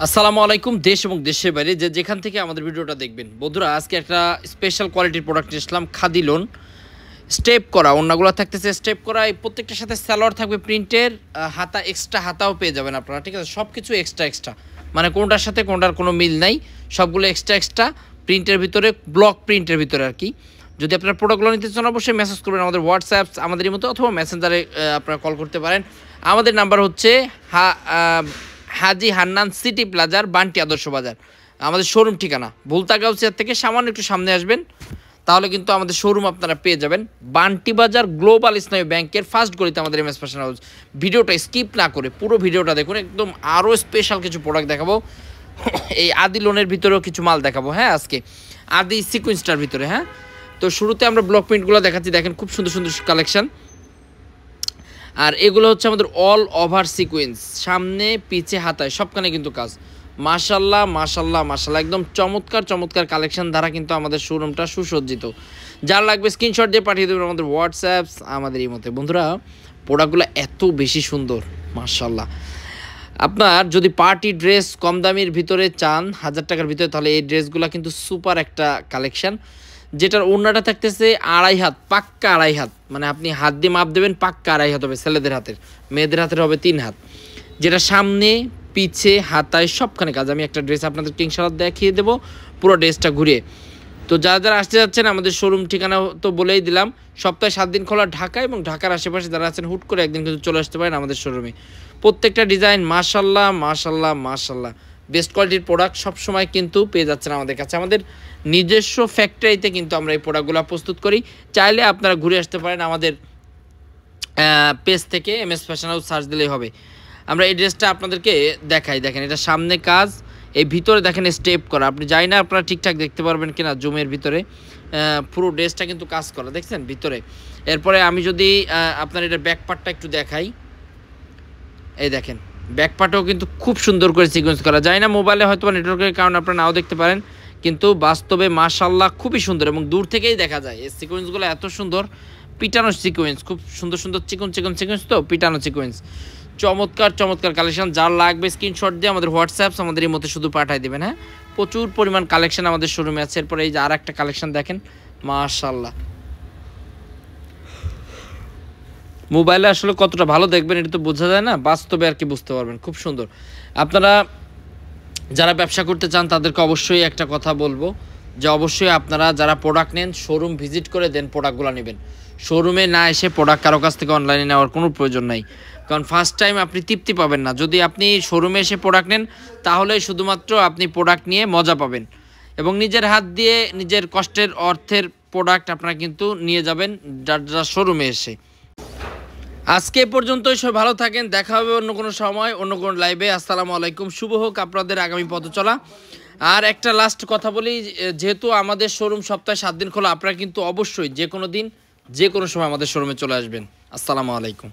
আসসালামু আলাইকুম। দেশ এবং দেশের বাইরে যেখান থেকে আমাদের ভিডিওটা দেখবেন, বন্ধুরা আজকে একটা স্পেশাল কোয়ালিটির প্রোডাক্ট নিয়ে আসলাম। খাদি লোন স্টেপ করা, ওড়নাগুলো থাকতেছে স্টেপ করা, এই প্রত্যেকটার সাথে সালোয়ার থাকবে প্রিন্টের, হাতা এক্সট্রা হাতাও পেয়ে যাবেন আপনারা, ঠিক আছে? সব কিছু এক্সট্রা মানে কোনটার সাথে কোনটার কোনো মিল নাই, সবগুলো এক্সট্রা প্রিন্টের ভিতরে, ব্লক প্রিন্টের ভিতরে আর কি। যদি আপনারা প্রোডাক্টগুলো নিতে চান অবশ্যই মেসেজ করবেন আমাদের হোয়াটসঅ্যাপ, আমাদের মতো, অথবা মেসেঞ্জারে আপনারা কল করতে পারেন। আমাদের নাম্বার হচ্ছে হাজি হান্নান সিটি প্লাজার, বান্টি আদর্শ বাজার আমাদের শোরুম ঠিকানা। ভুলতাগাউসিয়ার থেকে সামান্য একটু সামনে আসবেন, তাহলে কিন্তু আমাদের শোরুম আপনারা পেয়ে যাবেন। বান্টি বাজার গ্লোবাল ইসলামী ব্যাংকের ফার্স্ট গলিতে আমাদের এমএস ফ্যাশন হাউস। ভিডিওটা স্কিপ না করে পুরো ভিডিওটা দেখুন, একদম আরও স্পেশাল কিছু প্রোডাক্ট দেখাবো। এই আদি লোনের ভিতরেও কিছু মাল দেখাবো, হ্যাঁ, আজকে আদি সিকুয়েন্সটার ভিতরে। হ্যাঁ, তো শুরুতে আমরা ব্লক প্রিন্টগুলো দেখাচ্ছি, দেখেন খুব সুন্দর সুন্দর কালেকশন। আর এগুলো হচ্ছে আমাদের অল ওভার সিকোয়েন্স, সামনে পিছে হাতায় সবখানে কিন্তু কাজ। মাশাল্লাহ মাশাল্লাহ মাশাল্লাহ, একদম চমৎকার কালেকশন দ্বারা কিন্তু আমাদের শোরুমটা সুসজ্জিত। যার লাগবে স্ক্রিনশট দিয়ে পাঠিয়ে দেবেন আমাদের হোয়াটসঅ্যাপ, আমাদের এই মতে। বন্ধুরা প্রোডাক্টগুলো এত বেশি সুন্দর মাশাল্লাহ। আপনার যদি পার্টি ড্রেস কম দামির ভিতরে চান, 1000 টাকার ভিতরে, তাহলে এই ড্রেসগুলো কিন্তু সুপার একটা কালেকশন। যেটার ওড়নাটা থাকতেছে 2.5 হাত, পাক্কা 2.5 হাত, মানে আপনি হাত দিয়ে মাপ দেবেন, পাক্কা 2.5 হাত হবে ছেলেদের হাতের, মেয়েদের হাতের হবে 3 হাত। যেটা সামনে পিছে হাতায় সবখানে কাজ। আমি একটা ড্রেস আপনাদের ইনশাআল্লাহ দেখিয়ে দেবো পুরো ড্রেসটা ঘুরিয়ে। তো যারা আসতে যাচ্ছেন, আমাদের শোরুম ঠিকানা তো বলেই দিলাম। সপ্তাহে 7 দিন খোলা ঢাকা এবং ঢাকার আশেপাশে যারা আছেন, হুট করে একদিন কিন্তু চলে আসতে পারেন আমাদের শোরুমে। প্রত্যেকটা ডিজাইন মাশাল্লাহ বেস্ট কোয়ালিটির প্রোডাক্ট সবসময় কিন্তু পেয়ে যাচ্ছেন আমাদের কাছে। আমাদের নিজস্ব ফ্যাক্টরিতে কিন্তু আমরা এই প্রোডাক্টগুলো প্রস্তুত করি। চাইলে আপনারা ঘুরে আসতে পারেন আমাদের পেজ থেকে, এমএস ফ্যাশন হাউস সার্চ দিলেই হবে। আমরা এই ড্রেসটা আপনাদেরকে দেখাই, দেখেন এটা সামনে কাজ, এই ভিতরে দেখেন স্টেপ করা। আপনি যাই না আপনারা ঠিকঠাক দেখতে পারবেন কিনা জুমের ভিতরে, পুরো ড্রেসটা কিন্তু কাজ করা, দেখছেন ভিতরে। এরপরে আমি যদি আপনার এটা ব্যাক পার্টটা একটু দেখাই, এই দেখেন ব্যাক পার্টেও কিন্তু খুব সুন্দর করে সিকোয়েন্স করা। যায় না মোবাইলে হয়তো নেটওয়ার্কের কারণে আপনারা নাও দেখতে পারেন, কিন্তু বাস্তবে মাশাল্লাহ খুবই সুন্দর এবং দূর থেকেই দেখা যায়। এই সিকোয়েন্সগুলো এত সুন্দর, পিটানো সিকোয়েন্স, খুব সুন্দর চিকন সিকোয়েন্স, তো পিটানো সিকোয়েন্স, চমৎকার কালেকশন। যার লাগবে স্ক্রিনশট দিয়ে আমাদের হোয়াটসঅ্যাপ, আমাদের এই মধ্যে শুধু পাঠিয়ে দেবেন। হ্যাঁ, প্রচুর পরিমাণ কালেকশন আমাদের শোরুমে আছে। এরপরে এই যে আর একটা কালেকশন দেখেন, মাশাল্লাহ। মোবাইলে আসলে কতটা ভালো দেখবেন এটা তো বোঝা যায় না, বাস্তবে আর কি বুঝতে পারবেন। খুব সুন্দর। আপনারা যারা ব্যবসা করতে চান তাদেরকে অবশ্যই একটা কথা বলবো, যে অবশ্যই আপনারা যারা প্রোডাক্ট নেন শোরুম ভিজিট করে দেন প্রোডাক্টগুলো নেবেন। শোরুমে না এসে প্রোডাক্ট কারো কাছ থেকে অনলাইনে নেওয়ার কোনো প্রয়োজন নাই, কারণ ফার্স্ট টাইম আপনি তৃপ্তি পাবেন না। যদি আপনি শোরুমে এসে প্রোডাক্ট নেন, তাহলে শুধুমাত্র আপনি প্রোডাক্ট নিয়ে মজা পাবেন এবং নিজের হাত দিয়ে নিজের কষ্টের অর্থের প্রোডাক্ট আপনারা কিন্তু নিয়ে যাবেন যারা শোরুমে এসে। আজকে পর্যন্তই, সব ভালো থাকেন, দেখা হবে অন্য কোনো সময় অন্য কোনো লাইভে। আসসালামু আলাইকুম, শুভ হোক আপনাদের আগামী পথ চলা। আর একটা লাস্ট কথা বলি, যেহেতু আমাদের শোরুম সপ্তাহে 7 দিন খোলা, আপনারা কিন্তু অবশ্যই যে কোনো দিন যে কোনো সময় আমাদের শোরুমে চলে আসবেন। আসসালামু আলাইকুম।